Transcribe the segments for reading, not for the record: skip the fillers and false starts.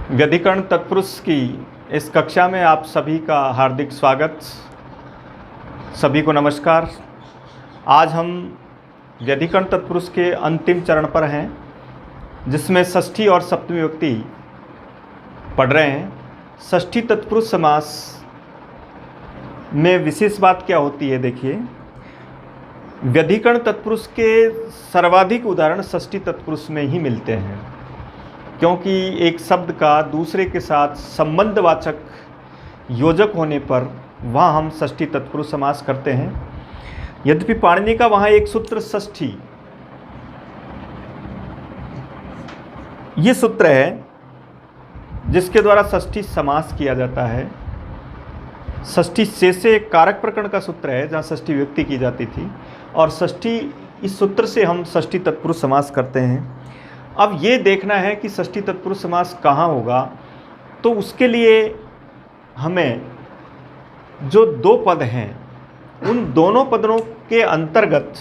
व्यधिकरण तत्पुरुष की इस कक्षा में आप सभी का हार्दिक स्वागत। सभी को नमस्कार। आज हम व्यधिकरण तत्पुरुष के अंतिम चरण पर हैं, जिसमें षष्ठी और सप्तमी विभक्ति पढ़ रहे हैं। षष्ठी तत्पुरुष समास में विशेष बात क्या होती है, देखिए। व्यधिकरण तत्पुरुष के सर्वाधिक उदाहरण षष्ठी तत्पुरुष में ही मिलते हैं, क्योंकि एक शब्द का दूसरे के साथ संबंधवाचक योजक होने पर वहाँ हम षष्ठी तत्पुरुष समास करते हैं। यद्यपि पाणिनि का वहाँ एक सूत्र षष्ठी, ये सूत्र है जिसके द्वारा षष्ठी समास किया जाता है। षष्ठी शेषे एक कारक प्रकरण का सूत्र है जहाँ षष्ठी विभक्ति की जाती थी, और षष्ठी इस सूत्र से हम षष्ठी तत्पुरुष समास करते हैं। अब ये देखना है कि षष्ठी तत्पुरुष समास कहाँ होगा, तो उसके लिए हमें जो दो पद हैं उन दोनों पदों के अंतर्गत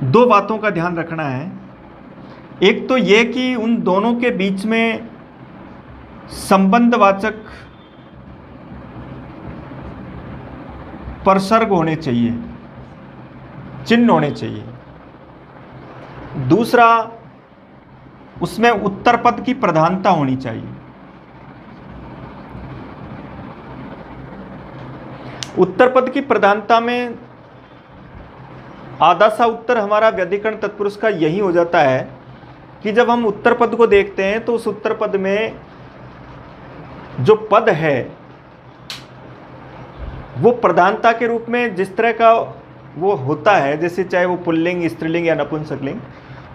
दो बातों का ध्यान रखना है। एक तो ये कि उन दोनों के बीच में संबंधवाचक परसर्ग होने चाहिए, चिन्ह होने चाहिए। दूसरा, उसमें उत्तर पद की प्रधानता होनी चाहिए। उत्तर पद की प्रधानता में आधा सा उत्तर हमारा व्यधिकरण तत्पुरुष का यही हो जाता है कि जब हम उत्तर पद को देखते हैं तो उस उत्तर पद में जो पद है वो प्रधानता के रूप में जिस तरह का वो होता है, जैसे चाहे वो पुल्लिंग, स्त्रीलिंग या नपुंसकलिंग,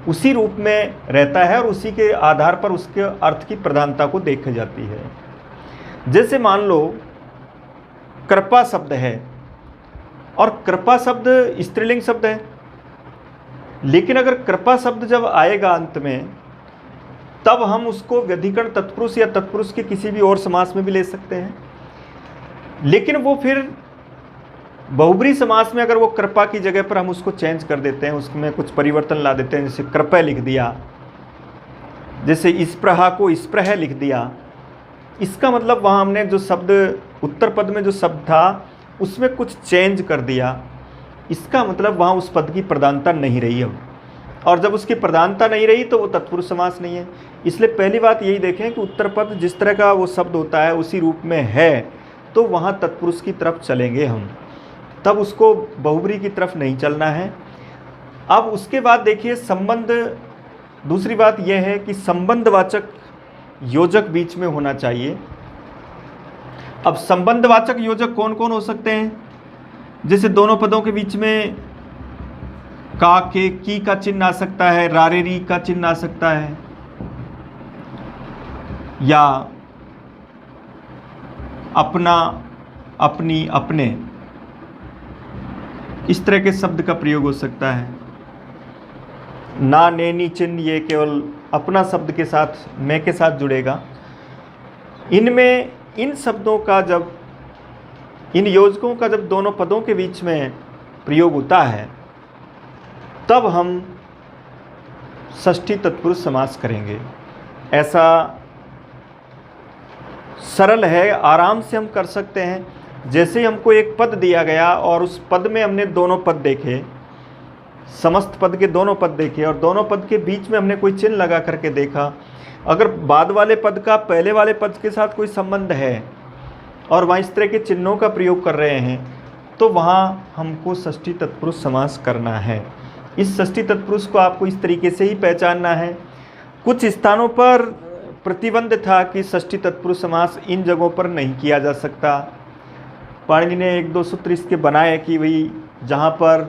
उसी रूप में रहता है और उसी के आधार पर उसके अर्थ की प्रधानता को देखी जाती है। जैसे मान लो कृपा शब्द है और कृपा शब्द स्त्रीलिंग शब्द है, लेकिन अगर कृपा शब्द जब आएगा अंत में, तब हम उसको व्यधिकरण तत्पुरुष या तत्पुरुष के किसी भी और समास में भी ले सकते हैं। लेकिन वो फिर बहुब्री समास में अगर वो कृपा की जगह पर हम उसको चेंज कर देते हैं, उसमें कुछ परिवर्तन ला देते हैं, जैसे कृपय लिख दिया, जैसे स्पृहा को स्पृह लिख दिया, इसका मतलब वहाँ हमने जो शब्द उत्तर पद में जो शब्द था उसमें कुछ चेंज कर दिया। इसका मतलब वहाँ उस पद की प्रधानता नहीं रही अब, और जब उसकी प्रधानता नहीं रही तो वो तत्पुरुष समास नहीं है। इसलिए पहली बात यही देखें कि उत्तर पद जिस तरह का वो शब्द होता है उसी रूप में है तो वहाँ तत्पुरुष की तरफ चलेंगे हम, तब उसको बहुब्री की तरफ नहीं चलना है। अब उसके बाद देखिए संबंध, दूसरी बात यह है कि संबंधवाचक योजक बीच में होना चाहिए। अब संबंधवाचक योजक कौन कौन हो सकते हैं? जैसे दोनों पदों के बीच में का, के, की का चिन्ह आ सकता है, रारेरी का चिन्ह आ सकता है, या अपना, अपनी, अपने, इस तरह के शब्द का प्रयोग हो सकता है। ना, नैनी चिन्ह ये केवल अपना शब्द के साथ, मैं के साथ जुड़ेगा। इनमें इन शब्दों का जब, इन योजकों का जब दोनों पदों के बीच में प्रयोग होता है तब हम षष्ठी तत्पुरुष समास करेंगे। ऐसा सरल है, आराम से हम कर सकते हैं। जैसे हमको एक पद दिया गया और उस पद में हमने दोनों पद देखे, समस्त पद के दोनों पद देखे, और दोनों पद के बीच में हमने कोई चिन्ह लगा करके देखा। अगर बाद वाले पद का पहले वाले पद के साथ कोई संबंध है और वहाँ इस तरह के चिन्हों का प्रयोग कर रहे हैं तो वहाँ हमको षष्ठी तत्पुरुष समास करना है। इस षष्ठी तत्पुरुष को आपको इस तरीके से ही पहचानना है। कुछ स्थानों पर प्रतिबंध था कि षष्ठी तत्पुरुष समास इन जगहों पर नहीं किया जा सकता। पाणिनि ने एक दो सूत्र इसके बनाए कि भाई जहाँ पर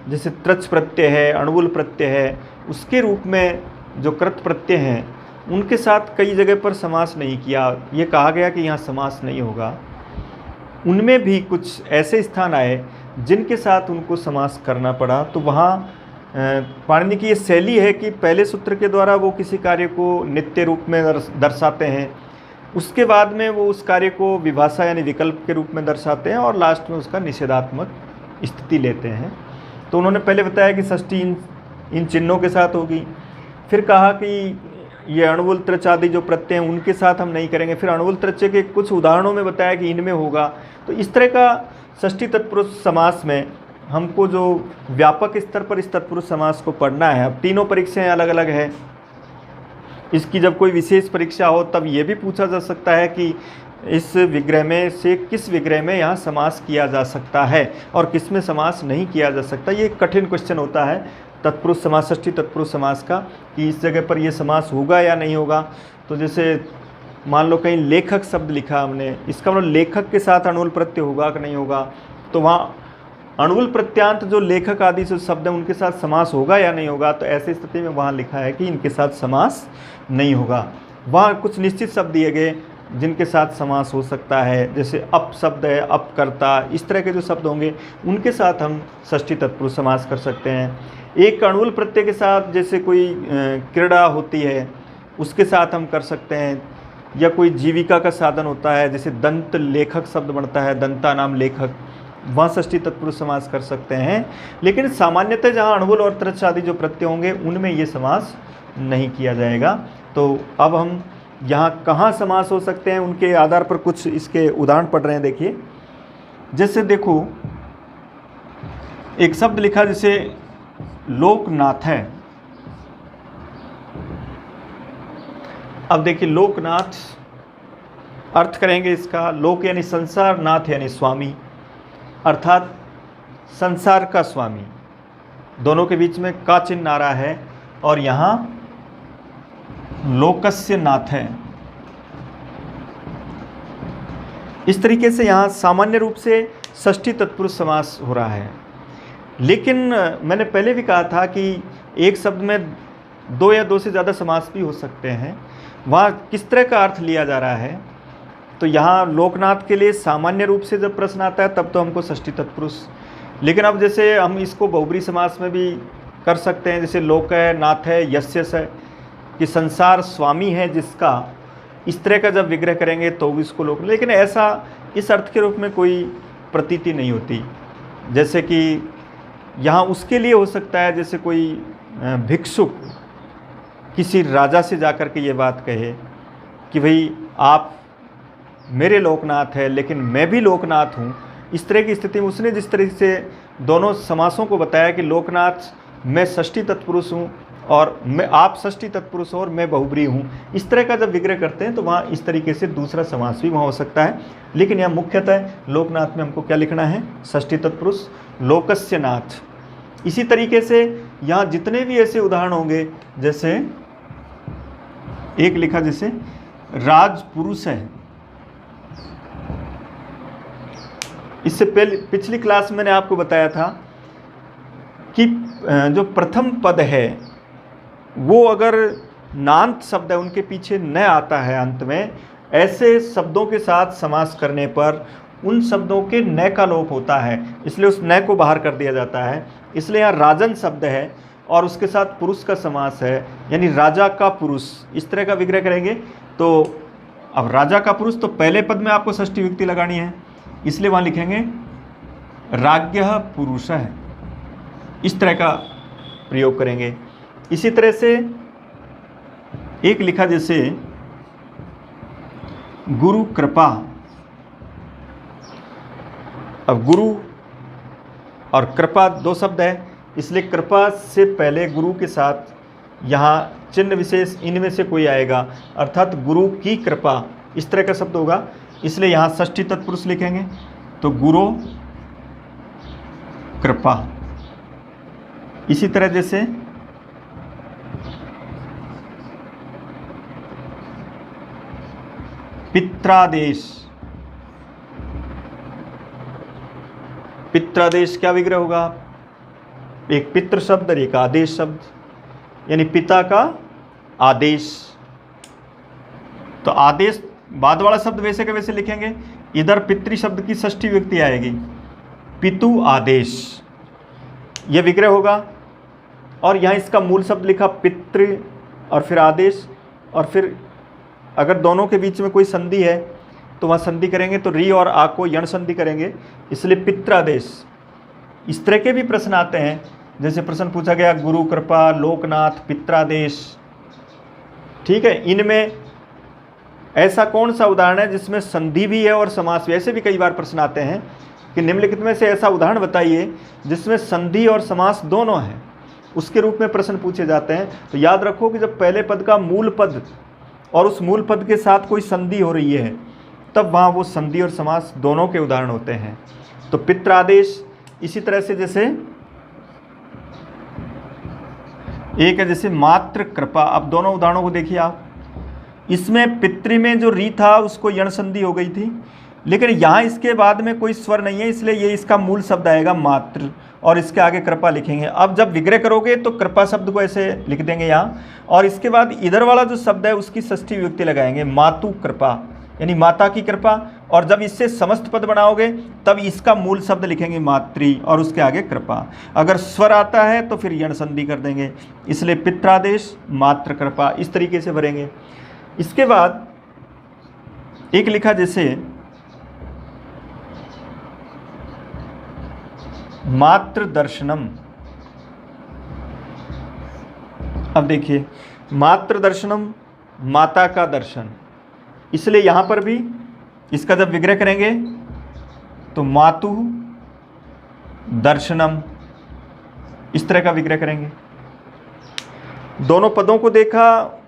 जैसे त्रच प्रत्यय है, अणुवुल प्रत्यय है, उसके रूप में जो कृत प्रत्यय हैं उनके साथ कई जगह पर समास नहीं किया। ये कहा गया कि यहाँ समास नहीं होगा। उनमें भी कुछ ऐसे स्थान आए जिनके साथ उनको समास करना पड़ा। तो वहाँ पाणिनि की ये शैली है कि पहले सूत्र के द्वारा वो किसी कार्य को नित्य रूप में दर्शाते हैं, उसके बाद में वो उस कार्य को विभाषा यानी विकल्प के रूप में दर्शाते हैं, और लास्ट में उसका निषेधात्मक स्थिति लेते हैं। तो उन्होंने पहले बताया कि षष्ठी इन चिन्हों के साथ होगी। फिर कहा कि ये अणुवुल त्रच आदि जो प्रत्यय हैं उनके साथ हम नहीं करेंगे। फिर अणुवुल त्रच के कुछ उदाहरणों में बताया कि इनमें होगा। तो इस तरह का षष्ठी तत्पुरुष समास में हमको जो व्यापक स्तर पर इस तत्पुरुष समास को पढ़ना है। अब तीनों परीक्षाएं अलग अलग है, इसकी जब कोई विशेष परीक्षा हो तब ये भी पूछा जा सकता है कि इस विग्रह में से किस विग्रह में यहाँ समास किया जा सकता है और किस में समास नहीं किया जा सकता। ये एक कठिन क्वेश्चन होता है तत्पुरुष समास, षष्ठी तत्पुरुष समास का, कि इस जगह पर ये समास होगा या नहीं होगा। तो जैसे मान लो कहीं लेखक शब्द लिखा हमने, इसका मतलब लेखक के साथ अणुवुल प्रत्यय होगा कि नहीं होगा। तो वहाँ अणुवुल प्रत्यांत जो लेखक आदि जो शब्द हैं उनके साथ समास होगा या नहीं होगा। तो ऐसी स्थिति में वहाँ लिखा है कि इनके साथ समास नहीं होगा। वहाँ कुछ निश्चित शब्द दिए गए जिनके साथ समास हो सकता है, जैसे अप शब्द है, अपकर्ता, इस तरह के जो शब्द होंगे उनके साथ हम षष्ठी तत्पुरुष समास कर सकते हैं। एक अणुवुल प्रत्यय के साथ जैसे कोई क्रीड़ा होती है उसके साथ हम कर सकते हैं, या कोई जीविका का साधन होता है जैसे दंत लेखक शब्द बनता है, दंता नाम लेखक, वहाँ षष्ठी तत्पुरुष समास कर सकते हैं। लेकिन सामान्यतः जहाँ अणुवुल और त्रच आदि जो प्रत्यय होंगे उनमें ये समास नहीं किया जाएगा। तो अब हम यहाँ कहाँ समास हो सकते हैं उनके आधार पर कुछ इसके उदाहरण पढ़ रहे हैं। देखिए, जैसे देखो एक शब्द लिखा जैसे लोकनाथ है। अब देखिए लोकनाथ अर्थ करेंगे इसका, लोक यानी संसार, नाथ यानी स्वामी, अर्थात संसार का स्वामी। दोनों के बीच में का चिन्ह आ रहा है और यहाँ लोकस्य नाथ है। इस तरीके से यहाँ सामान्य रूप से षष्ठी तत्पुरुष समास हो रहा है। लेकिन मैंने पहले भी कहा था कि एक शब्द में दो या दो से ज़्यादा समास भी हो सकते हैं। वहाँ किस तरह का अर्थ लिया जा रहा है, तो यहाँ लोकनाथ के लिए सामान्य रूप से जब प्रश्न आता है तब तो हमको षष्ठी तत्पुरुष, लेकिन अब जैसे हम इसको बहुब्री समास में भी कर सकते हैं, जैसे लोक है, नाथ है, यस्यस है, कि संसार स्वामी है जिसका, इस तरह का जब विग्रह करेंगे तो इसको लोक। लेकिन ऐसा इस अर्थ के रूप में कोई प्रतीति नहीं होती। जैसे कि यहाँ उसके लिए हो सकता है जैसे कोई भिक्षुक किसी राजा से जाकर के ये बात कहे कि भाई आप मेरे लोकनाथ है लेकिन मैं भी लोकनाथ हूँ। इस तरह की स्थिति में उसने जिस तरह से दोनों समासों को बताया कि लोकनाथ मैं षष्ठी तत्पुरुष हूँ और मैं आप षष्ठी तत्पुरुष हो और मैं बहुब्री हूँ, इस तरह का जब विग्रह करते हैं तो वहाँ इस तरीके से दूसरा समास भी वहाँ हो सकता है। लेकिन यहाँ मुख्यतः लोकनाथ में हमको क्या लिखना है, षष्ठी तत्पुरुष लोकस्य नाथ। इसी तरीके से यहाँ जितने भी ऐसे उदाहरण होंगे, जैसे एक लिखा जैसे राजपुरुष है, इससे पहले पिछली क्लास में मैंने आपको बताया था कि जो प्रथम पद है वो अगर नांत शब्द है उनके पीछे न आता है अंत में, ऐसे शब्दों के साथ समास करने पर उन शब्दों के न का लोप होता है, इसलिए उस न को बाहर कर दिया जाता है। इसलिए यहाँ राजन शब्द है और उसके साथ पुरुष का समास है, यानी राजा का पुरुष, इस तरह का विग्रह करेंगे। तो अब राजा का पुरुष, तो पहले पद में आपको षष्ठी विभक्ति लगानी है, इसलिए वहाँ लिखेंगे राज्ञः पुरुषः, इस तरह का प्रयोग करेंगे। इसी तरह से एक लिखा जैसे गुरु कृपा। अब गुरु और कृपा दो शब्द है, इसलिए कृपा से पहले गुरु के साथ यहाँ चिन्ह विशेष इनमें से कोई आएगा, अर्थात गुरु की कृपा, इस तरह का शब्द होगा, इसलिए यहाँ षष्ठी तत्पुरुष लिखेंगे। तो गुरु कृपा। इसी तरह जैसे पित्रादेश। पित्रादेश क्या विग्रह होगा, एक पितृ शब्द और एक आदेश शब्द, यानी पिता का आदेश। तो आदेश बाद वाला शब्द वैसे के वैसे लिखेंगे, इधर पितृ शब्द की षष्ठी विभक्ति आएगी, पितु आदेश, यह विग्रह होगा। और यहाँ इसका मूल शब्द लिखा पितृ और फिर आदेश, और फिर अगर दोनों के बीच में कोई संधि है तो वहाँ संधि करेंगे, तो री और आ को यण संधि करेंगे, इसलिए पित्रादेश। इस तरह के भी प्रश्न आते हैं, जैसे प्रश्न पूछा गया गुरु कृपा, लोकनाथ, पित्रादेश, ठीक है। इनमें ऐसा कौन सा उदाहरण है जिसमें संधि भी है और समास भी? ऐसे भी कई बार प्रश्न आते हैं कि निम्नलिखित में से ऐसा उदाहरण बताइए जिसमें संधि और समास दोनों हैं, उसके रूप में प्रश्न पूछे जाते हैं। तो याद रखो कि जब पहले पद का मूल पद और उस मूल पद के साथ कोई संधि हो रही है, तब वहाँ वो संधि और समास दोनों के उदाहरण होते हैं। तो पितृ आदेश, इसी तरह से जैसे एक है जैसे मातृ कृपा। अब दोनों उदाहरणों को देखिए आप, इसमें पितृ में जो री था उसको यण संधि हो गई थी, लेकिन यहाँ इसके बाद में कोई स्वर नहीं है, इसलिए ये इसका मूल शब्द आएगा मातृ और इसके आगे कृपा लिखेंगे। अब जब विग्रह करोगे तो कृपा शब्द को ऐसे लिख देंगे यहाँ, और इसके बाद इधर वाला जो शब्द है उसकी षष्ठी विभक्ति लगाएंगे, मातु कृपा, यानी माता की कृपा। और जब इससे समस्त पद बनाओगे तब इसका मूल शब्द लिखेंगे मातृ और उसके आगे कृपा। अगर स्वर आता है तो फिर यण संधि कर देंगे, इसलिए पित्रादेश मातृ कृपा, इस तरीके से भरेंगे। इसके बाद एक लिखा जैसे मातृ दर्शनम। अब देखिए मातृ दर्शनम, माता का दर्शन, इसलिए यहां पर भी इसका जब विग्रह करेंगे तो मातु दर्शनम, इस तरह का विग्रह करेंगे। दोनों पदों को देखा,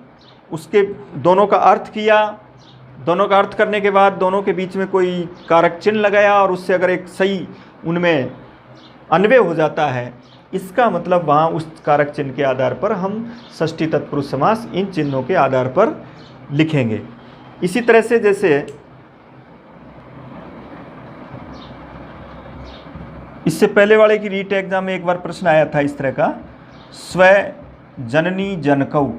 उसके दोनों का अर्थ किया, दोनों का अर्थ करने के बाद दोनों के बीच में कोई कारक चिन्ह लगाया और उससे अगर एक सही उनमें अन्वय हो जाता है, इसका मतलब वहाँ उस कारक चिन्ह के आधार पर हम षष्ठी तत्पुरुष समास इन चिन्हों के आधार पर लिखेंगे। इसी तरह से जैसे इससे पहले वाले की रीट एग्जाम में एक बार प्रश्न आया था इस तरह का, स्व जननी जनकौ,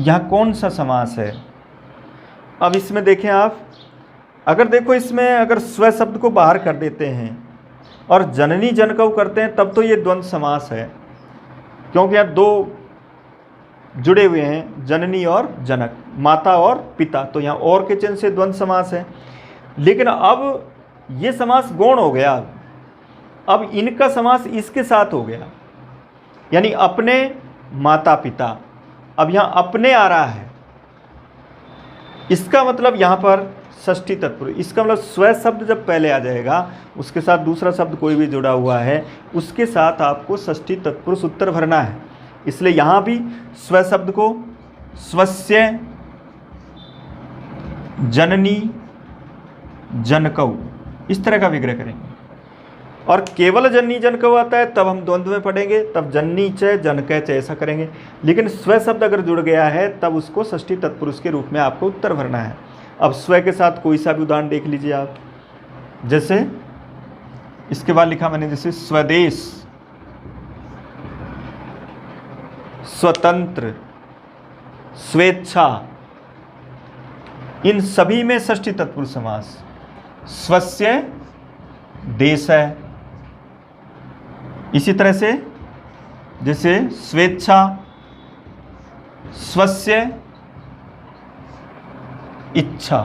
यहाँ कौन सा समास है? अब इसमें देखें आप, अगर देखो इसमें अगर स्व शब्द को बाहर कर देते हैं और जननी जनकौ करते हैं तब तो ये द्वंद्व समास है, क्योंकि यहाँ दो जुड़े हुए हैं, जननी और जनक, माता और पिता, तो यहाँ और के चिन्ह से द्वंद्व समास है। लेकिन अब ये समास गौण हो गया, अब इनका समास इसके साथ हो गया, यानी अपने माता पिता। अब यहाँ अपने आ रहा है, इसका मतलब यहाँ पर षष्ठी तत्पुरुष, इसका मतलब स्व शब्द जब पहले आ जाएगा उसके साथ दूसरा शब्द कोई भी जुड़ा हुआ है उसके साथ आपको षष्ठी तत्पुरुष उत्तर भरना है। इसलिए यहाँ भी स्व शब्द को स्वस्य जननी जनकौ इस तरह का विग्रह करेंगे। और केवल जननी जनकौ आता है तब हम द्वंद्व में पढ़ेंगे, तब जननी च जनक च ऐसा करेंगे। लेकिन स्व शब्द अगर जुड़ गया है तब उसको षष्ठी तत्पुरुष के रूप में आपको उत्तर भरना है। अब स्व के साथ कोई सा भी उदाहरण देख लीजिए आप, जैसे इसके बाद लिखा मैंने जैसे स्वदेश, स्वतंत्र, स्वेच्छा, इन सभी में षष्ठी तत्पुरुष समास। स्वस्य देश है, इसी तरह से जैसे स्वेच्छा, स्वस्य इच्छा।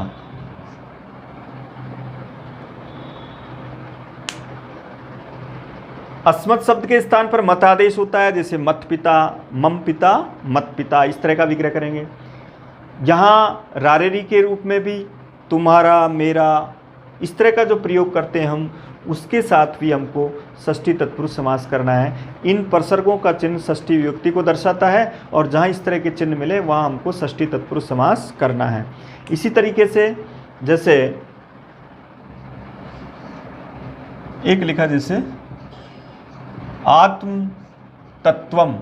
अस्मत् शब्द के स्थान पर मत आदेश होता है, जैसे मत पिता, मम पिता, मत पिता, इस तरह का विग्रह करेंगे। यहाँ रारेरी के रूप में भी तुम्हारा, मेरा, इस तरह का जो प्रयोग करते हैं हम, उसके साथ भी हमको षष्ठी तत्पुरुष समास करना है। इन प्रसर्गों का चिन्ह षष्ठी विभक्ति को दर्शाता है और जहाँ इस तरह के चिन्ह मिले वहाँ हमको षष्ठी तत्पुरुष समास करना है। इसी तरीके से जैसे एक लिखा जैसे आत्म तत्वम,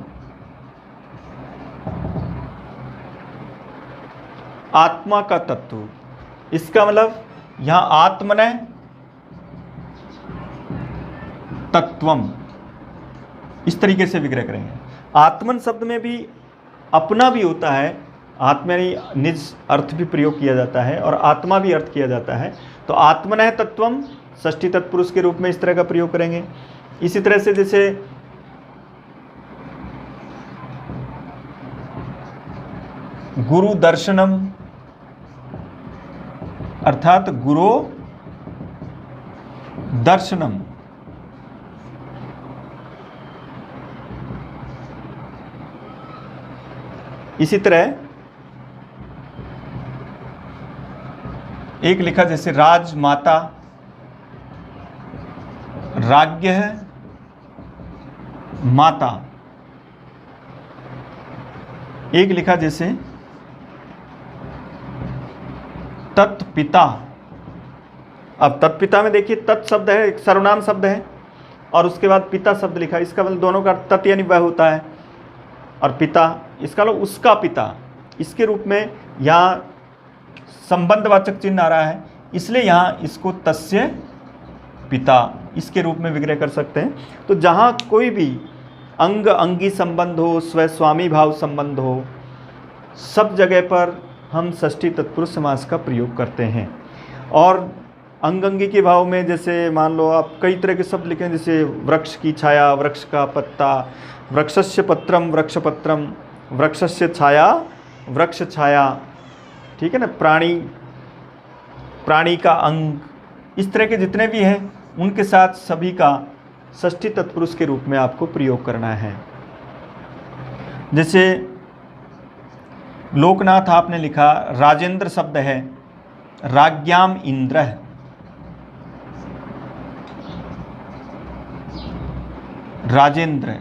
आत्मा का तत्व, इसका मतलब यहाँ आत्मनः तत्वम, इस तरीके से विग्रह करेंगे। आत्मन शब्द में भी अपना भी होता है, आत्मा यानी निज अर्थ भी प्रयोग किया जाता है और आत्मा भी अर्थ किया जाता है। तो आत्मनः तत्वम षष्ठी तत्पुरुष के रूप में इस तरह का प्रयोग करेंगे। इसी तरह से जैसे गुरु दर्शनम, अर्थात गुरु दर्शनम, इसी तरह एक लिखा जैसे राजमाता, राज्ञ है, माता। एक लिखा जैसे तत्पिता। अब तत्पिता में देखिए, तत् शब्द है, एक सर्वनाम शब्द है, और उसके बाद पिता शब्द लिखा। इसका मतलब दोनों का तत् यानी वह होता है, और पिता इसका मतलब उसका पिता। इसके रूप में यहाँ संबंधवाचक चिन्ह आ रहा है, इसलिए यहाँ इसको तस्य पिता इसके रूप में विग्रह कर सकते हैं। तो जहाँ कोई भी अंग अंगी संबंध हो, स्वस्वामी भाव संबंध हो, सब जगह पर हम षष्ठी तत्पुरुष समास का प्रयोग करते हैं। और अंग अंगी के भाव में जैसे मान लो आप कई तरह के शब्द लिखें, जैसे वृक्ष की छाया, वृक्ष का पत्ता, वृक्षस्य पत्रम, वृक्ष पत्रम, वृक्षस्य छाया, वृक्ष छाया, ठीक है ना, प्राणी, प्राणी का अंग, इस तरह के जितने भी हैं उनके साथ सभी का षष्ठी तत्पुरुष के रूप में आपको प्रयोग करना है। जैसे लोकनाथ आपने लिखा, राजेंद्र शब्द है, राज्ञाम इंद्र, राजेंद्र।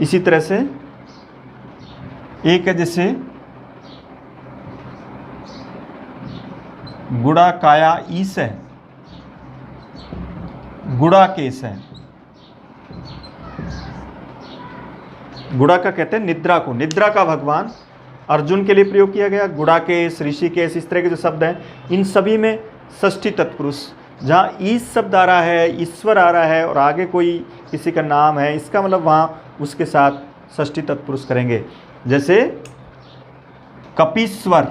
इसी तरह से एक है जैसे गुड़ा काया ईस है, गुड़ा केस है। गुड़ा का कहते हैं निद्रा को, निद्रा का भगवान अर्जुन के लिए प्रयोग किया गया। गुड़ाकेश, ऋषिकेश, इस तरह के जो शब्द हैं, इन सभी में षष्ठी तत्पुरुष। जहाँ ईश शब्द आ रहा है, ईश्वर आ रहा है, और आगे कोई किसी का नाम है, इसका मतलब वहाँ उसके साथ षष्ठी तत्पुरुष करेंगे। जैसे कपीश्वर,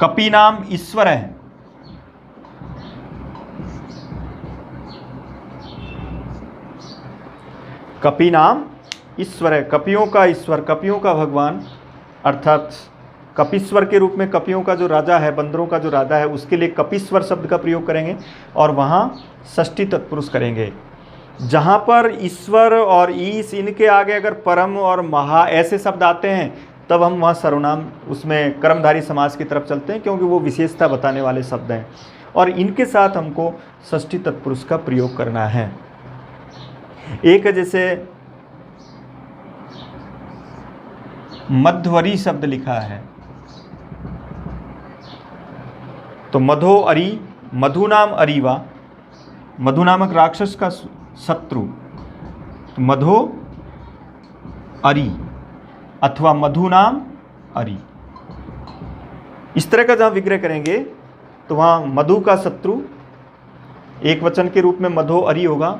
कपी नाम ईश्वर है, कपी नाम ईश्वर है, कपियों का ईश्वर, कपियों का भगवान, अर्थात कपीश्वर के रूप में कपियों का जो राजा है, बंदरों का जो राजा है, उसके लिए कपीश्वर शब्द का प्रयोग करेंगे और वहाँ षष्ठी तत्पुरुष करेंगे। जहाँ पर ईश्वर और ईश, इनके आगे अगर परम और महा ऐसे शब्द आते हैं, तब हम वहाँ सर्वनाम, उसमें कर्मधारी समास की तरफ चलते हैं, क्योंकि वो विशेषता बताने वाले शब्द हैं, और इनके साथ हमको षष्ठी तत्पुरुष का प्रयोग करना है। एक जैसे मध्वरी शब्द लिखा है, तो मधो अरी, मधु नाम अरीवा, मधु नामक राक्षस का शत्रु, तो मधो अरी अथवा मधु नाम अरी, इस तरह का जहाँ विग्रह करेंगे तो वहाँ मधु का शत्रु एक वचन के रूप में मधो अरी होगा।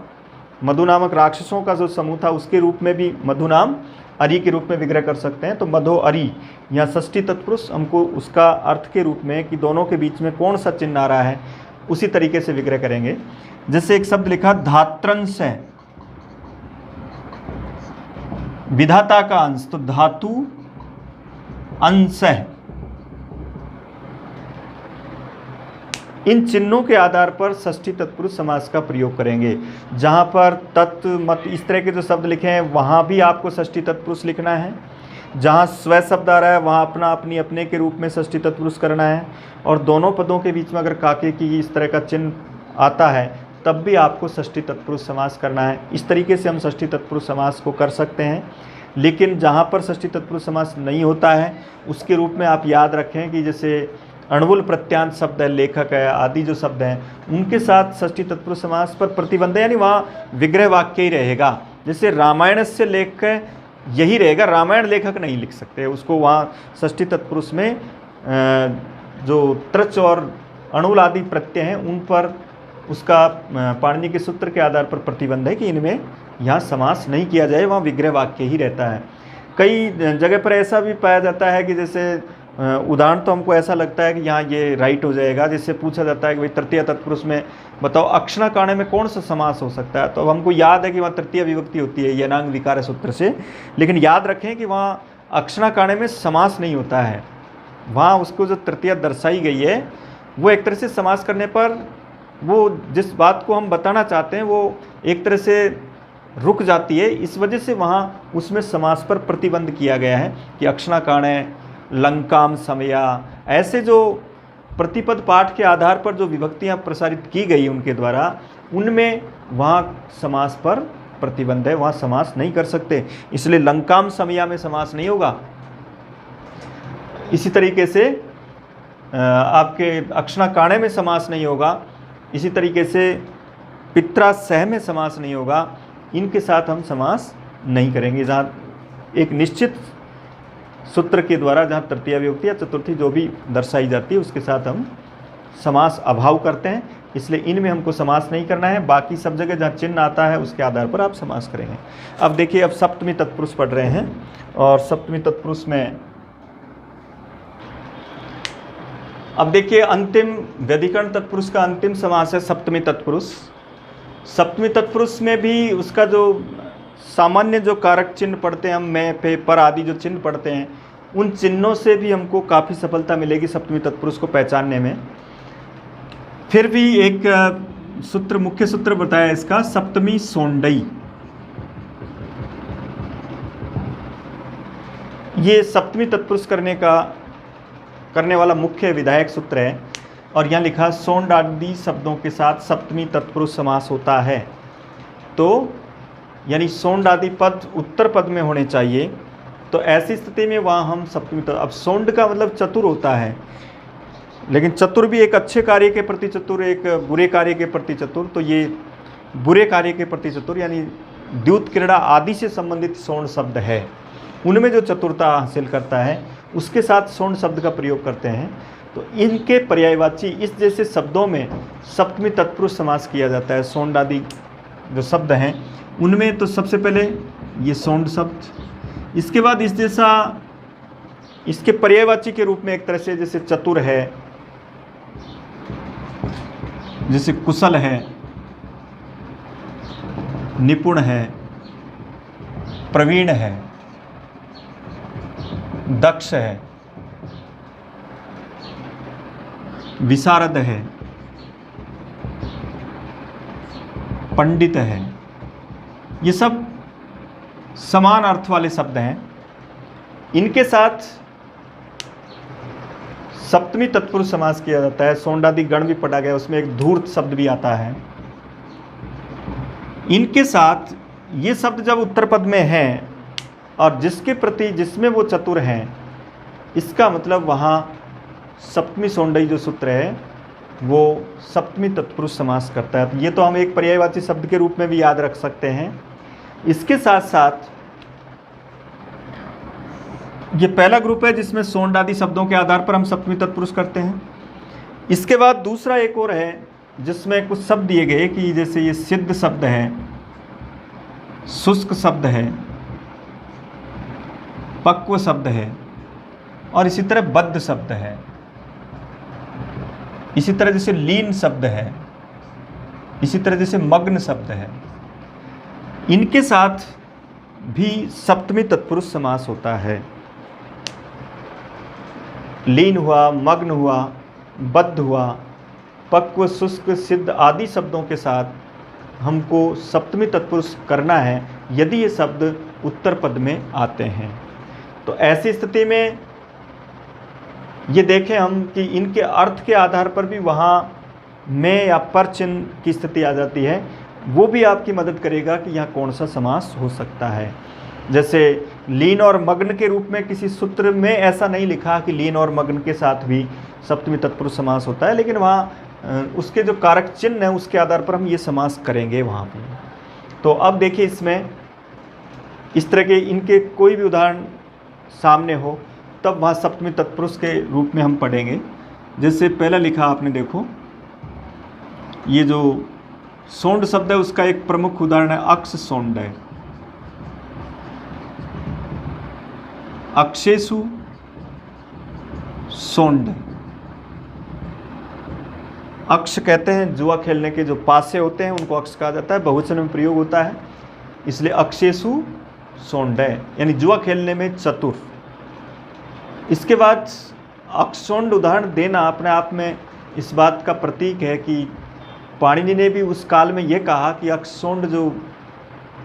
मधु नामक राक्षसों का जो समूह था उसके रूप में भी मधु नाम अरी के रूप में विग्रह कर सकते हैं। तो मधो अरी, यहाँ षष्ठी तत्पुरुष हमको उसका अर्थ के रूप में कि दोनों के बीच में कौन सा चिन्ह आ रहा है, उसी तरीके से विग्रह करेंगे। जैसे एक शब्द लिखा धात्रंश है, विधाता का अंश, तो धातु अंश है। इन चिन्हों के आधार पर षष्ठी तत्पुरुष समास का प्रयोग करेंगे। जहाँ पर तत्, मत, इस तरह के जो शब्द लिखे हैं वहाँ भी आपको षष्ठी तत्पुरुष लिखना है। जहाँ स्व शब्द आ रहा है वहाँ अपना अपनी अपने के रूप में षष्ठी तत्पुरुष करना है। और दोनों पदों के बीच में अगर काके की इस तरह का चिन्ह आता है तब भी आपको षष्ठी तत्पुरुष समास करना है। इस तरीके से हम षष्ठी तत्पुरुष समास को कर सकते हैं। लेकिन जहाँ पर षष्ठी तत्पुरुष समास नहीं होता है उसके रूप में आप याद रखें कि जैसे अणुवुल प्रत्यांत शब्द है, लेखक है, आदि जो शब्द हैं उनके साथ षष्ठी तत्पुरुष समास पर प्रतिबंध है, यानी वहाँ विग्रह वाक्य ही रहेगा। जैसे रामायण से लेख यही रहेगा, रामायण लेखक नहीं लिख सकते उसको, वहाँ षष्ठी तत्पुरुष में जो त्रच और अणुवुल आदि प्रत्यय हैं उन पर उसका पाणिनि के सूत्र के आधार पर प्रतिबंध है कि इनमें यहाँ समास नहीं किया जाए, वहाँ विग्रह वाक्य ही रहता है। कई जगह पर ऐसा भी पाया जाता है कि जैसे उदाहरण तो हमको ऐसा लगता है कि यहाँ ये राइट हो जाएगा, जिससे पूछा जाता है कि भाई तृतीय तत्पुरुष में बताओ अक्षणा काणे में कौन सा समास हो सकता है। तो अब हमको याद है कि वहाँ तृतीय विभक्ति होती है यनांग विकार सूत्र से, लेकिन याद रखें कि वहाँ अक्षणा काणे में समास नहीं होता है। वहाँ उसको जो तृतीय दर्शाई गई है वो एक तरह से समास करने पर वो जिस बात को हम बताना चाहते हैं वो एक तरह से रुक जाती है। इस वजह से वहाँ उसमें समास पर प्रतिबंध किया गया है कि अक्षणाकाणे, लंकाम समया, ऐसे जो प्रतिपद पाठ के आधार पर जो विभक्तियाँ प्रसारित की गई उनके द्वारा, उनमें वहाँ समास पर प्रतिबंध है, वहाँ समास नहीं कर सकते। इसलिए लंकाम समया में समास नहीं होगा। इसी तरीके से आपके अक्षणाकाणे में समास नहीं होगा। इसी तरीके से पित्रासह में समास नहीं होगा। इनके साथ हम समास नहीं करेंगे। जहाँ एक निश्चित सूत्र के द्वारा जहाँ तृतीया विभक्ति या चतुर्थी जो भी दर्शाई जाती है उसके साथ हम समास अभाव करते हैं, इसलिए इनमें हमको समास नहीं करना है। बाकी सब जगह जहाँ चिन्ह आता है उसके आधार पर आप समास करेंगे। अब देखिए, अब सप्तमी तत्पुरुष पढ़ रहे हैं और सप्तमी तत्पुरुष में अब देखिए अंतिम व्यधिकरण तत्पुरुष का अंतिम समास है सप्तमी तत्पुरुष। सप्तमी तत्पुरुष में भी उसका जो सामान्य जो कारक चिन्ह पढ़ते हैं हम, मैं, पे, पर आदि जो चिन्ह पढ़ते हैं, उन चिन्हों से भी हमको काफ़ी सफलता मिलेगी सप्तमी तत्पुरुष को पहचानने में। फिर भी एक सूत्र, मुख्य सूत्र बताया इसका, सप्तमी सोंडई। ये सप्तमी तत्पुरुष करने वाला मुख्य विधायक सूत्र है। और यहाँ लिखा सोंड आदि शब्दों के साथ सप्तमी तत्पुरुष समास होता है। तो यानी सोंड आदि पद उत्तर पद में होने चाहिए। तो ऐसी स्थिति में वहाँ हम सप्तमी अब सोंड का मतलब चतुर होता है, लेकिन चतुर भी एक अच्छे कार्य के प्रति चतुर, एक बुरे कार्य के प्रति चतुर। तो ये बुरे कार्य के प्रति चतुर यानी द्युत, क्रीड़ा आदि से संबंधित सोंड शब्द है, उनमें जो चतुरता हासिल करता है उसके साथ सोंड शब्द का प्रयोग करते हैं। तो इनके पर्यायवाची इस जैसे शब्दों में सप्तमी तत्पुरुष समास किया जाता है। सोंड आदि जो शब्द हैं उनमें तो सबसे पहले ये सोंड शब्द, इसके बाद इस जैसा इसके पर्यायवाची के रूप में एक तरह से जैसे चतुर है, जैसे कुशल है, निपुण है, प्रवीण है, दक्ष है, विशारद है, पंडित है, ये सब समान अर्थ वाले शब्द हैं। इनके साथ सप्तमी तत्पुरुष समास किया जाता है। सोंडादि गण भी पढ़ा गया, उसमें एक धूर्त शब्द भी आता है। इनके साथ ये शब्द जब उत्तर पद में हैं और जिसके प्रति जिसमें वो चतुर हैं, इसका मतलब वहाँ सप्तमी सोंडई जो सूत्र है वो सप्तमी तत्पुरुष समास करता है। ये तो हम एक पर्यायवाची शब्द के रूप में भी याद रख सकते हैं। इसके साथ साथ ये पहला ग्रुप है जिसमें सोंड आदि शब्दों के आधार पर हम सप्तमी तत्पुरुष करते हैं। इसके बाद दूसरा एक और है जिसमें कुछ शब्द दिए गए कि जैसे ये सिद्ध शब्द है, शुष्क शब्द है, पक्व शब्द है और इसी तरह बद्ध शब्द है। इसी तरह जैसे लीन शब्द है, इसी तरह जैसे मग्न शब्द है। इनके साथ भी सप्तमी तत्पुरुष समास होता है। लीन हुआ, मग्न हुआ, बद्ध हुआ, पक्व, शुष्क, सिद्ध आदि शब्दों के साथ हमको सप्तमी तत्पुरुष करना है यदि ये शब्द उत्तर पद में आते हैं। तो ऐसी स्थिति में ये देखें हम कि इनके अर्थ के आधार पर भी वहाँ में या पर चिन्ह की स्थिति आ जाती है, वो भी आपकी मदद करेगा कि यहाँ कौन सा समास हो सकता है। जैसे लीन और मग्न के रूप में किसी सूत्र में ऐसा नहीं लिखा कि लीन और मग्न के साथ भी सप्तमी तत्पुरुष समास होता है, लेकिन वहाँ उसके जो कारक चिन्ह है उसके आधार पर हम ये समास करेंगे वहाँ पे। तो अब देखिए इसमें इस तरह के इनके कोई भी उदाहरण सामने हो तब वहाँ सप्तमी तत्पुरुष के रूप में हम पढ़ेंगे। जैसे पहला लिखा आपने देखो, ये जो सोंड शब्द है उसका एक प्रमुख उदाहरण है अक्ष सोंड है। अक्षेषु सोंड। अक्ष कहते हैं जुआ खेलने के जो पासे होते हैं उनको अक्ष कहा जाता है, बहुवचन में प्रयोग होता है, इसलिए अक्षेषु सोंड है यानी जुआ खेलने में चतुर। इसके बाद अक्षोंड उदाहरण देना अपने आप में इस बात का प्रतीक है कि पाणिनि ने भी उस काल में ये कहा कि अक्षोंड जो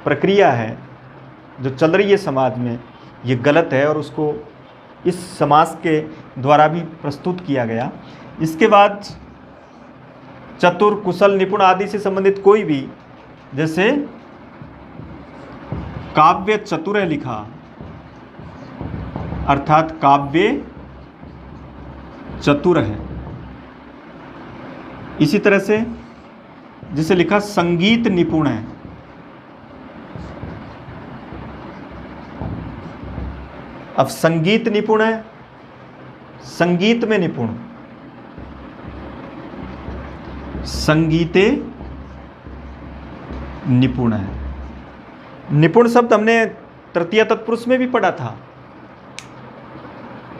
प्रक्रिया है जो चल रही है समाज में, ये गलत है और उसको इस समाज के द्वारा भी प्रस्तुत किया गया। इसके बाद चतुर, कुशल, निपुण आदि से संबंधित कोई भी, जैसे काव्य चतुर है लिखा, अर्थात काव्य चतुर है। इसी तरह से जिसे लिखा संगीत निपुण है, अब संगीत निपुण है, संगीत में निपुण, संगीते निपुण है। निपुण शब्द हमने तृतीय तत्पुरुष में भी पढ़ा था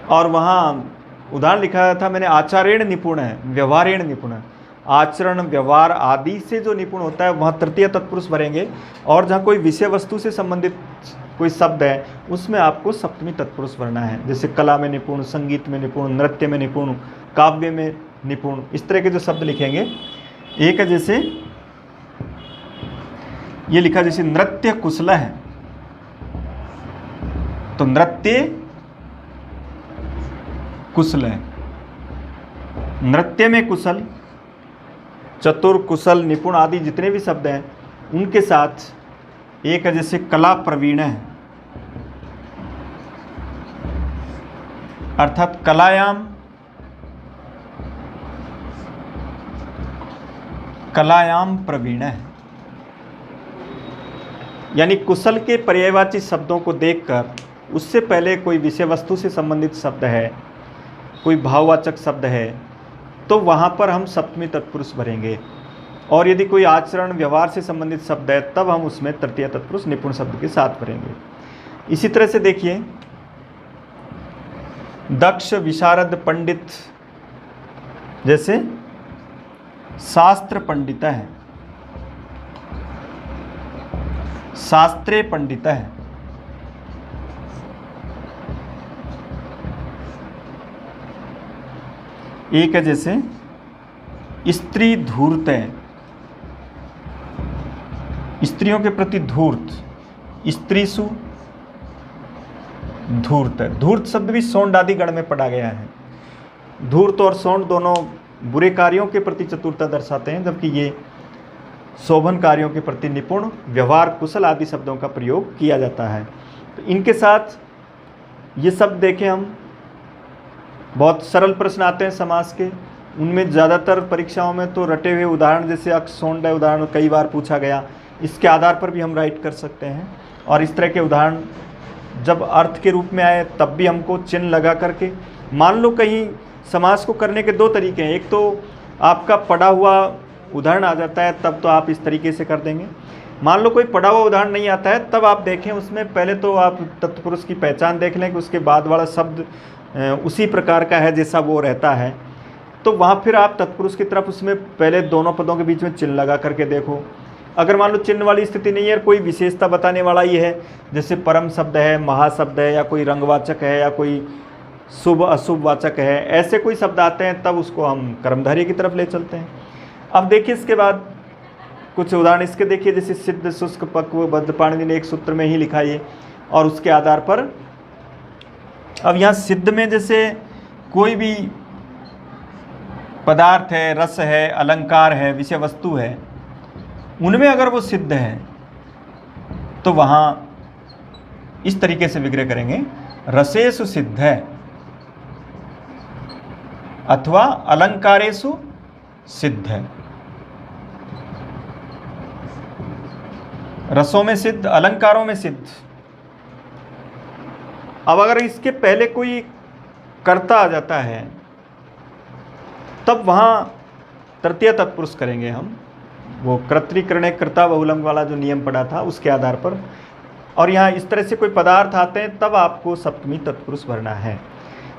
और वहां उदाहरण लिखा था मैंने, आचारेण निपुण है, व्यवहारेण निपुण है। आचरण, व्यवहार आदि से जो निपुण होता है वहाँ तृतीय तत्पुरुष भरेंगे, और जहाँ कोई विषय वस्तु से संबंधित कोई शब्द है उसमें आपको सप्तमी तत्पुरुष भरना है। जैसे कला में निपुण, संगीत में निपुण, नृत्य में निपुण, काव्य में निपुण, इस तरह के जो शब्द लिखेंगे। एक है जैसे ये लिखा, जैसे नृत्य कुशल है, तो नृत्य कुशल है, नृत्य में कुशल, चतुर, कुशल, निपुण आदि जितने भी शब्द हैं उनके साथ एक है जैसे कला प्रवीण है, अर्थात कलायाम प्रवीण है। यानी कुशल के पर्यायवाची शब्दों को देखकर उससे पहले कोई विषय वस्तु से संबंधित शब्द है, कोई भाववाचक शब्द है, तो वहाँ पर हम सप्तमी तत्पुरुष भरेंगे। और यदि कोई आचरण, व्यवहार से संबंधित शब्द है तब हम उसमें तृतीय तत्पुरुष निपुण शब्द के साथ भरेंगे। इसी तरह से देखिए, दक्ष, विशारद, पंडित, जैसे शास्त्र पंडित है, शास्त्रे पंडित है। एक है जैसे स्त्री धूर्त है, स्त्रियों के प्रति धूर्त, स्त्रीसु धूर्त है। धूर्त शब्द भी सोंड आदि गण में पढ़ा गया है। धूर्त और सोंड दोनों बुरे कार्यों के प्रति चतुरता दर्शाते हैं, जबकि ये शोभन कार्यों के प्रति निपुण, व्यवहार, कुशल आदि शब्दों का प्रयोग किया जाता है। तो इनके साथ ये शब्द देखें हम, बहुत सरल प्रश्न आते हैं समास के, उनमें ज़्यादातर परीक्षाओं में तो रटे हुए उदाहरण, जैसे अक्षोंड है उदाहरण कई बार पूछा गया, इसके आधार पर भी हम राइट कर सकते हैं। और इस तरह के उदाहरण जब अर्थ के रूप में आए तब भी हमको चिन्ह लगा करके, मान लो कहीं समास को करने के दो तरीके हैं, एक तो आपका पढ़ा हुआ उदाहरण आ जाता है तब तो आप इस तरीके से कर देंगे। मान लो कोई पढ़ा हुआ उदाहरण नहीं आता है तब आप देखें, उसमें पहले तो आप तत्पुरुष की पहचान देख लें कि उसके बाद वाला शब्द उसी प्रकार का है जैसा वो रहता है, तो वहाँ फिर आप तत्पुरुष की तरफ उसमें पहले दोनों पदों के बीच में चिन्ह लगा करके देखो। अगर मान लो चिन्ह वाली स्थिति नहीं है, कोई विशेषता बताने वाला ही है, जैसे परम शब्द है, महाशब्द है, या कोई रंगवाचक है, या कोई शुभ अशुभ वाचक है, ऐसे कोई शब्द आते हैं तब उसको हम कर्मधारय की तरफ ले चलते हैं। अब देखिए इसके बाद कुछ उदाहरण इसके देखिए, जैसे सिद्ध, शुष्क, पक्व, बद्ध, पाणिनि ने एक सूत्र में ही लिखा ये, और उसके आधार पर अब यहाँ सिद्ध में जैसे कोई भी पदार्थ है, रस है, अलंकार है, विषय वस्तु है, उनमें अगर वो सिद्ध है तो वहाँ इस तरीके से विग्रह करेंगे, रसेषु सिद्ध है अथवा अलंकारेषु सिद्ध है। रसों में सिद्ध, अलंकारों में सिद्ध। अब अगर इसके पहले कोई कर्ता आ जाता है तब वहाँ तृतीय तत्पुरुष करेंगे हम, वो कर्तृकरणे कर्ता बहुलम वाला जो नियम पड़ा था उसके आधार पर। और यहाँ इस तरह से कोई पदार्थ आते हैं तब आपको सप्तमी तत्पुरुष भरना है।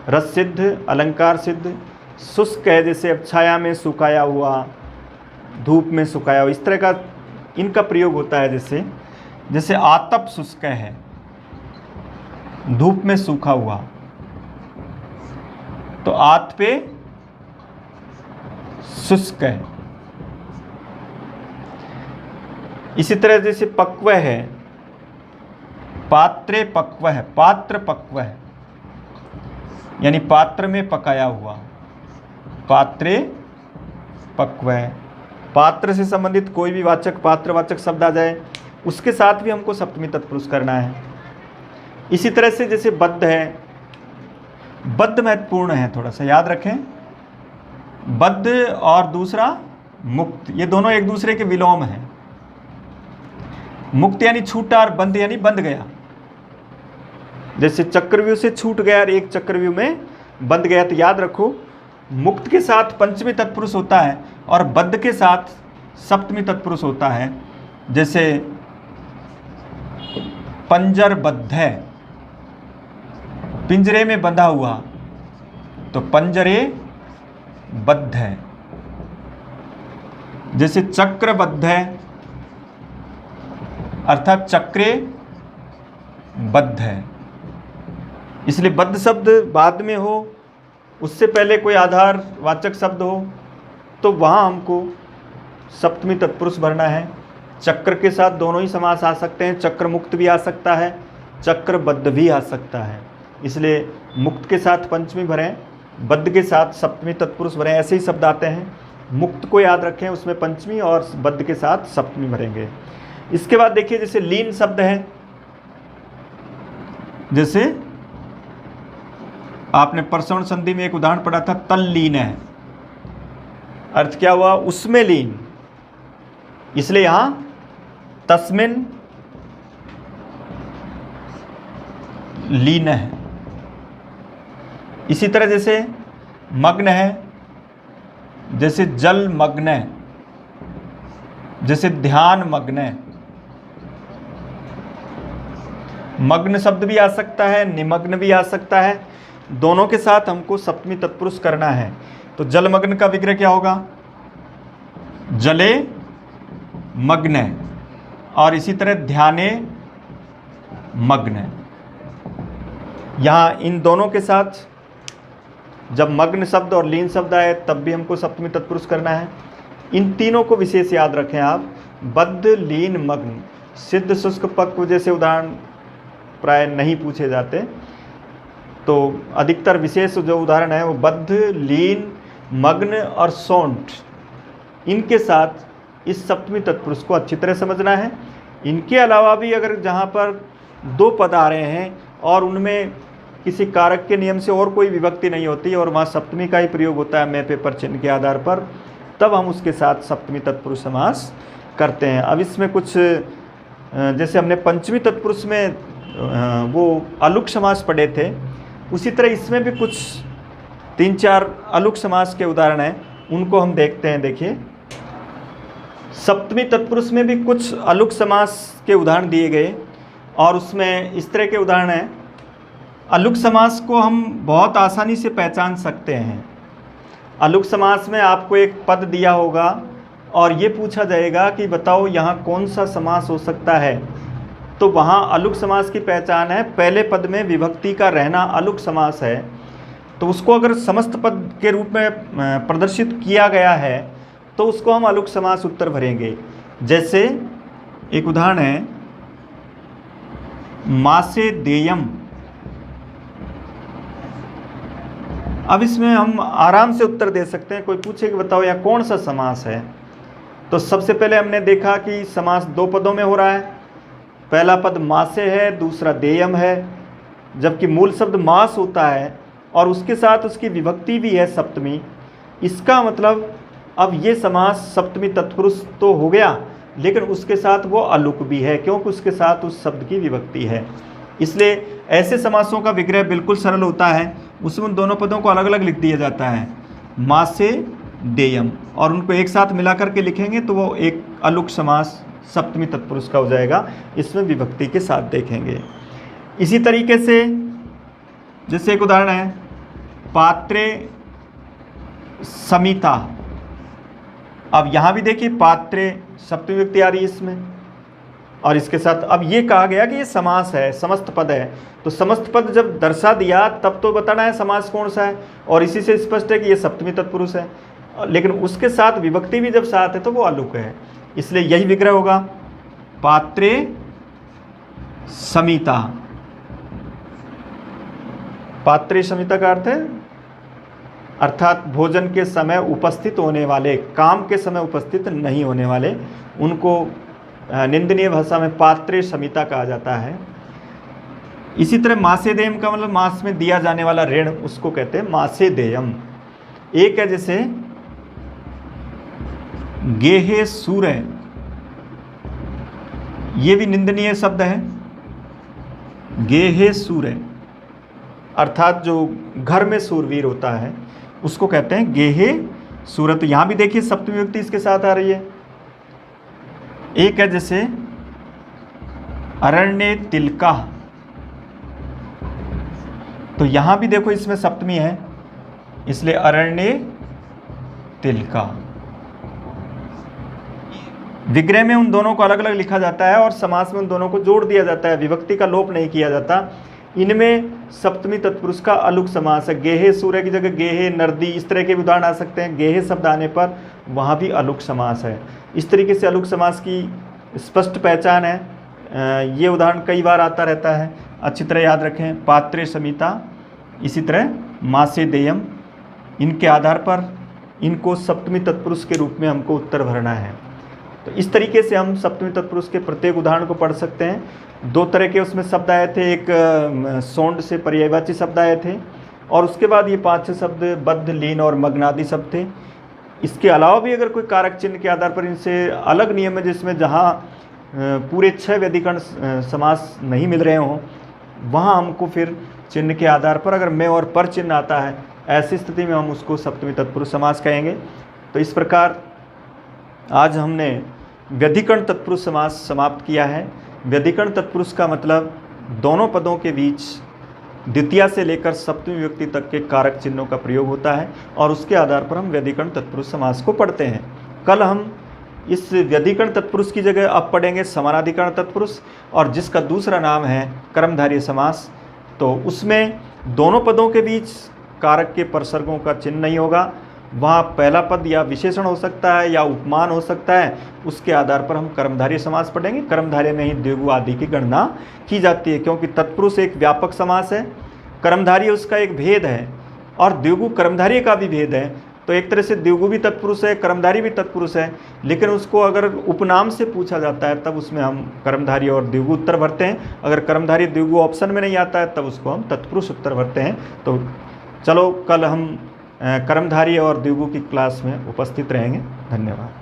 रस सिद्ध, अलंकार सिद्ध, शुष्क है जैसे अब छाया में सुखाया हुआ, धूप में सुखाया हुआ, इस तरह का इनका प्रयोग होता है। जैसे आतप शुष्क है, धूप में सूखा हुआ, तो आत पे शुष्क है। इसी तरह जैसे पक्व है, पात्रे पक्व है, पात्र पक्व है, यानी पात्र में पकाया हुआ, पात्रे पक्व है। पात्र से संबंधित कोई भी वाचक, पात्रवाचक शब्द आ जाए उसके साथ भी हमको सप्तमी तत्पुरुष करना है। इसी तरह से जैसे बद्ध है, बद्ध महत्वपूर्ण है, थोड़ा सा याद रखें। बद्ध और दूसरा मुक्त, ये दोनों एक दूसरे के विलोम हैं। मुक्त यानी छूटा और बंध यानी बंध गया। जैसे चक्रव्यूह से छूट गया और एक चक्रव्यूह में बंध गया, तो याद रखो मुक्त के साथ पंचमी तत्पुरुष होता है और बद्ध के साथ सप्तमी तत्पुरुष होता है। जैसे पंजर बद्ध है, पिंजरे में बंधा हुआ, तो पंजरे बद्ध है। जैसे चक्रबद्ध है अर्थात चक्रे बद्ध है। इसलिए बद्ध शब्द बाद में हो, उससे पहले कोई आधार वाचक शब्द हो, तो वहाँ हमको सप्तमी तत्पुरुष भरना है। चक्र के साथ दोनों ही समास आ सकते हैं, चक्र मुक्त भी आ सकता है, चक्रबद्ध भी आ सकता है। इसलिए मुक्त के साथ पंचमी भरें, बद्ध के साथ सप्तमी तत्पुरुष भरें, ऐसे ही शब्द आते हैं। मुक्त को याद रखें, उसमें पंचमी, और बद्ध के साथ सप्तमी भरेंगे। इसके बाद देखिए जैसे लीन शब्द है, जैसे आपने परसवर्ण संधि में एक उदाहरण पढ़ा था, तल्लीन है, अर्थ क्या हुआ, उसमें लीन, इसलिए यहां तस्मिन लीन है। इसी तरह जैसे मग्न है, जैसे जल मग्न है, जैसे ध्यान मग्न है। मग्न शब्द भी आ सकता है, निमग्न भी आ सकता है, दोनों के साथ हमको सप्तमी तत्पुरुष करना है। तो जलमग्न का विग्रह क्या होगा, जले मग्न, और इसी तरह ध्याने मग्न। यहाँ इन दोनों के साथ जब मग्न शब्द और लीन शब्द आए तब भी हमको सप्तमी तत्पुरुष करना है। इन तीनों को विशेष याद रखें आप, बद्ध, लीन, मग्न। सिद्ध, शुष्क, पक्व जैसे उदाहरण प्राय नहीं पूछे जाते, तो अधिकतर विशेष जो उदाहरण है वो बद्ध, लीन, मग्न और सौंठ, इनके साथ इस सप्तमी तत्पुरुष को अच्छी तरह समझना है। इनके अलावा भी अगर जहाँ पर दो पद आ रहे हैं और उनमें किसी कारक के नियम से और कोई विभक्ति नहीं होती और वहाँ सप्तमी का ही प्रयोग होता है मैं पेपर चिन्ह के आधार पर, तब हम उसके साथ सप्तमी तत्पुरुष समास करते हैं। अब इसमें कुछ जैसे हमने पंचमी तत्पुरुष में वो अलुक समास पढ़े थे, उसी तरह इसमें भी कुछ 3-4 अलुक समास के उदाहरण हैं, उनको हम देखते हैं। देखिए सप्तमी तत्पुरुष में भी कुछ अलुक समास के उदाहरण दिए गए और उसमें इस तरह के उदाहरण हैं। अलुक समास को हम बहुत आसानी से पहचान सकते हैं। अलुक समास में आपको एक पद दिया होगा और ये पूछा जाएगा कि बताओ यहाँ कौन सा समास हो सकता है, तो वहाँ अलुक समास की पहचान है, पहले पद में विभक्ति का रहना अलुक समास है। तो उसको अगर समस्त पद के रूप में प्रदर्शित किया गया है तो उसको हम अलुक समास उत्तर भरेंगे। जैसे एक उदाहरण है, मासे देयम। अब इसमें हम आराम से उत्तर दे सकते हैं। कोई पूछे कि बताओ यह कौन सा समास है, तो सबसे पहले हमने देखा कि समास 2 पदों में हो रहा है। पहला पद मासे है, दूसरा देयम है, जबकि मूल शब्द मास होता है और उसके साथ उसकी विभक्ति भी है सप्तमी। इसका मतलब अब ये समास सप्तमी तत्पुरुष तो हो गया, लेकिन उसके साथ वो अलुक भी है, क्योंकि उसके साथ उस शब्द की विभक्ति है। इसलिए ऐसे समासों का विग्रह बिल्कुल सरल होता है, उसमें दोनों पदों को अलग अलग लिख दिया जाता है, मासे देयम, और उनको एक साथ मिला करके लिखेंगे तो वो एक अलुक समास सप्तमी तत्पुरुष का हो जाएगा। इसमें विभक्ति के साथ देखेंगे। इसी तरीके से जैसे एक उदाहरण है, पात्रे समिता। अब यहाँ भी देखिए पात्रे सप्तमी विभक्ति आ रही है इसमें, और इसके साथ अब ये कहा गया कि ये समास है, समस्त पद है। तो समस्त पद जब दर्शा दिया तब तो बताना है समास कौन सा है, और इसी से स्पष्ट है कि ये सप्तमी तत्पुरुष है, लेकिन उसके साथ विभक्ति भी जब साथ है तो वो अलुक है। इसलिए यही विग्रह होगा पात्रे समिता। पात्रे समिता का अर्थ है अर्थात भोजन के समय उपस्थित होने वाले, काम के समय उपस्थित नहीं होने वाले, उनको निंदनीय भाषा में पात्रे समिता कहा जाता है। इसी तरह मासेदेयम का मतलब मास में दिया जाने वाला ऋण, उसको कहते हैं मासेदेयम। एक है जैसे गेहे सूर्य, ये भी निंदनीय शब्द है। गेहे सूर्य अर्थात जो घर में सूरवीर होता है उसको कहते हैं गेहे सूर्य। तो यहां भी देखिए सप्तमी विभक्ति इसके साथ आ रही है। एक है जैसे अरण्य तिलका, तो यहां भी देखो इसमें सप्तमी है, इसलिए अरण्य तिलका। विग्रह में उन दोनों को अलग अलग लिखा जाता है और समास में उन दोनों को जोड़ दिया जाता है, विभक्ति का लोप नहीं किया जाता। इनमें सप्तमी तत्पुरुष का अलुक समास है। गेहे सूर्य की जगह गेहे नर्दी, इस तरह के उदाहरण आ सकते हैं। गेहे शब्द आने पर वहाँ भी अलुक समास है। इस तरीके से अलुक समास की स्पष्ट पहचान है। ये उदाहरण कई बार आता रहता है, अच्छी तरह याद रखें। पात्रे समिता, इसी तरह मासेदेयम, इनके आधार पर इनको सप्तमी तत्पुरुष के रूप में हमको उत्तर भरना है। तो इस तरीके से हम सप्तमी तत्पुरुष के प्रत्येक उदाहरण को पढ़ सकते हैं। दो तरह के उसमें शब्द आए थे, एक सोंड से पर्यायवाची शब्द आए थे और उसके बाद ये 5-6 शब्द बद्ध, लीन और मग्नादि शब्द थे। इसके अलावा भी अगर कोई कारक चिन्ह के आधार पर इनसे अलग नियम है, जिसमें जहाँ पूरे 6 व्यधिकरण समास नहीं मिल रहे हों, वहाँ हमको फिर चिन्ह के आधार पर अगर में और पर चिन्ह आता है, ऐसी स्थिति में हम उसको सप्तमी तत्पुरुष समास कहेंगे। तो इस प्रकार आज हमने व्यधिकरण तत्पुरुष समास समाप्त किया है। व्यधिकरण तत्पुरुष का मतलब दोनों पदों के बीच द्वितीया से लेकर सप्तमी विभक्ति तक के कारक चिन्हों का प्रयोग होता है और उसके आधार पर हम व्यधिकरण तत्पुरुष समास को पढ़ते हैं। कल हम इस व्यधिकरण तत्पुरुष की जगह अब पढ़ेंगे समानाधिकरण तत्पुरुष, और जिसका दूसरा नाम है कर्मधारय समास। तो उसमें दोनों पदों के बीच कारक के परसर्गों का चिन्ह नहीं होगा, वहाँ पहला पद या विशेषण हो सकता है या उपमान हो सकता है। उसके आधार पर हम कर्मधारय समास पढ़ेंगे। कर्मधारय में ही द्विगु आदि की गणना की जाती है, क्योंकि तत्पुरुष एक व्यापक समास है, कर्मधारय उसका एक भेद है और द्विगु कर्मधारय का भी भेद है। तो एक तरह से द्विगु भी तत्पुरुष है, कर्मधारय भी तत्पुरुष है, लेकिन उसको अगर उपनाम से पूछा जाता है तब उसमें हम कर्मधारय और द्विगु उत्तर भरते हैं। अगर कर्मधारय द्विगु ऑप्शन में नहीं आता है तब उसको हम तत्पुरुष उत्तर भरते हैं। तो चलो कल हम कर्मधारय और द्विगु की क्लास में उपस्थित रहेंगे। धन्यवाद।